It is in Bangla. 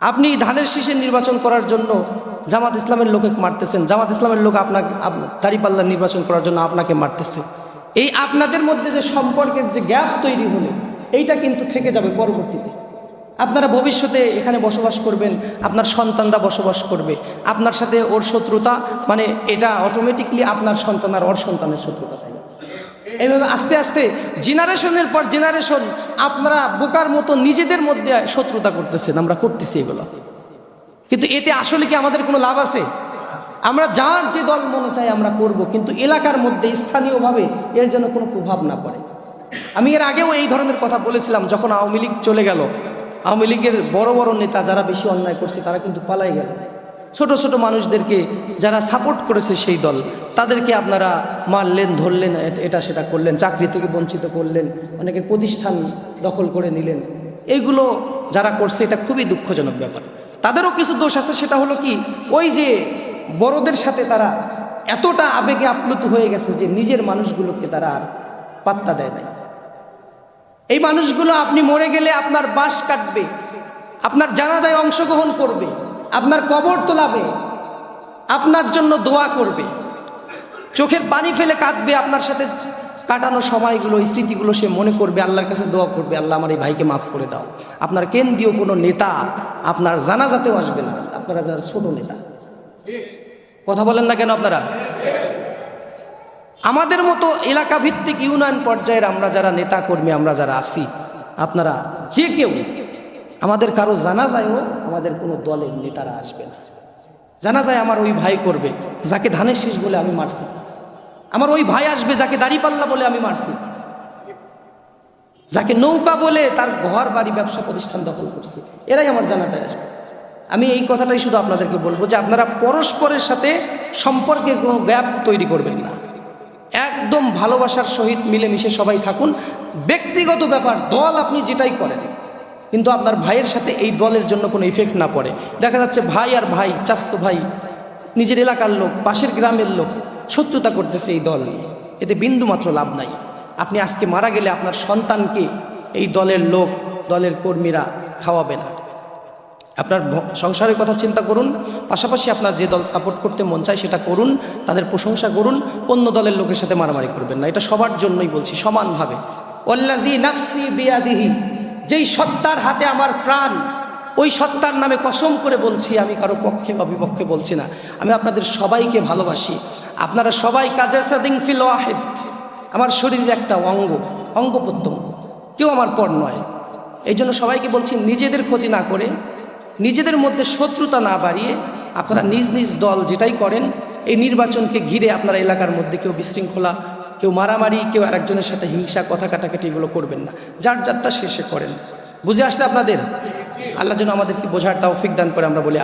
আপনি ধানের শীষের নির্বাচন করার জন্য জামাত ইসলামের লোককে মারতেছেন, জামাত ইসলামের লোক আপনাকে দাঁড়িপাল্লার নির্বাচন করার জন্য আপনাকে মারতেছে। এই আপনাদের মধ্যে যে সম্পর্কের যে গ্যাপ তৈরি হলো, এইটা কিন্তু থেকে যাবে পরবর্তীতে। আপনারা ভবিষ্যতে এখানে বসবাস করবেন, আপনার সন্তানরা বসবাস করবে, আপনার সাথে ওর শত্রুতা, মানে এটা অটোমেটিকলি আপনার সন্তান আর ওর সন্তানের শত্রুতা থাকে। এইভাবে আস্তে আস্তে জেনারেশনের পর জেনারেশন আপনারা বোকার মতো নিজেদের মধ্যে শত্রুতা করতেছেন, আমরা করতেছি এগুলো। কিন্তু এতে আসলে কি আমাদের কোনো লাভ আছে? আমরা যার যে দল মনে চাই আমরা করব, কিন্তু এলাকার মধ্যে স্থানীয়ভাবে এর যেন কোনো প্রভাব না পড়ে। আমি এর আগেও এই ধরনের কথা বলেছিলাম, যখন আওয়ামী লীগ চলে গেল, আওয়ামী লীগের বড় বড় নেতা যারা বেশি অন্যায় করছে তারা কিন্তু পালাই গেল। ছোট ছোট মানুষদেরকে যারা সাপোর্ট করেছে সেই দল, তাদেরকে আপনারা মারলেন, ধরলেন, এটা সেটা করলেন, চাকরি থেকে বঞ্চিত করলেন, অনেকের প্রতিষ্ঠান দখল করে নিলেন। এইগুলো যারা করছে এটা খুবই দুঃখজনক ব্যাপার। তাদেরও কিছু দোষ আছে, সেটা হলো কি, ওই যে বড়দের সাথে তারা এতটা আবেগে আপ্লুত হয়ে গেছে যে নিজের মানুষগুলোকে তারা আর পাত্তা দেয় নাই। এই মানুষগুলো আপনি মরে গেলে আপনার বাস কাটবে, আপনার জানাজায় অংশগ্রহণ করবে, আপনার কবর তোলাবে, আপনার জন্য দোয়া করবে, চোখের পানি ফেলে কাঁদবে, আপনার সাথে কাটানো সময়গুলো, এই স্মৃতিগুলো সে মনে করবে, আল্লাহর কাছে দোয়া করবে, আল্লাহ আমার এই ভাইকে মাফ করে দাও। আপনার কেন্দ্রীয় কোনো নেতা আপনার জানাজাতেও আসবে না, আপনারা যারা ছোট নেতা। কথা বলেন না কেন আপনারা? আমাদের মতো এলাকা ভিত্তিক ইউনিয়ন পর্যায়ের আমরা যারা নেতা কর্মী, আমরা যারা আছি, আপনারা যে কেউ আমাদের কারো জানাজায়ও আমাদের কোনো দলের নেতারা আসবে না। জানাজায় আমার ওই ভাই করবে যাকে ধানের শীষ বলে আমি মারছি, আমার ওই ভাই আসবে যাকে দাড়িপাল্লা বলে আমি মারছি, যাকে নৌকা বলে তার ঘর বাড়ি ব্যবসা প্রতিষ্ঠান দখল করছে, এরাই আমার জানাজায় আসবে। আমি এই কথাটাই শুধু আপনাদেরকে বলবো যে আপনারা পরস্পরের সাথে সম্পর্কের কোনো গ্যাপ তৈরি করবেন না, একদম ভালোবাসার সহিত মিলেমিশে সবাই থাকুন। ব্যক্তিগত ব্যাপার, দল আপনি যেটাই করেন, কিন্তু আপনার ভাইয়ের সাথে এই দলের জন্য কোনো ইফেক্ট না পড়ে। দেখা যাচ্ছে ভাই আর ভাই, চাচাতো ভাই, নিজের এলাকার লোক, পাশের গ্রামের লোক শত্রুতা করতেছে এই দল নিয়ে, এতে বিন্দুমাত্র লাভ নাই। আপনি আজকে মারা গেলে আপনার সন্তানকে এই দলের লোক, দলের কর্মীরা খাওয়াবে না। আপনার সংসারের কথা চিন্তা করুন, পাশাপাশি আপনার যে দল সাপোর্ট করতে মন চায় সেটা করুন, তাদের প্রশংসা করুন, অন্য দলের লোকের সাথে মারামারি করবেন না। এটা সবার জন্যই বলছি, সমানভাবে। ওয়াল্লাযী নাফসি বিয়াদিহি, যেই সত্তার হাতে আমার প্রাণ, ওই সত্তার নামে কসম করে বলছি, আমি কারো পক্ষে বা বিপক্ষে বলছি না, আমি আপনাদের সবাইকে ভালোবাসি। আপনারা সবাই কাজাসাদিন ফিল ওয়াহিদ, আমার শরীরের একটা অঙ্গ প্রত্যঙ্গ, কেউ আমার পর নয়। এই জন্য সবাইকে বলছি, নিজেদের ক্ষতি না করে, নিজেদের মধ্যে শত্রুতা না বাড়িয়ে, আপনারা নিজ নিজ দল যেটাই করেন, এই নির্বাচনকে ঘিরে আপনারা এলাকার মধ্যে কেউ বিশৃঙ্খলা, কেউ মারামারি, কেউ আরেকজনের সাথে হিংসা, কথা কাটাকাটি, এগুলো করবেন না। যার যারটা শেষে করেন। বুঝে আসছে আপনাদের? আল্লাহ যেন আমাদেরকে বোঝার তৌফিক দান করে। আমরা বলি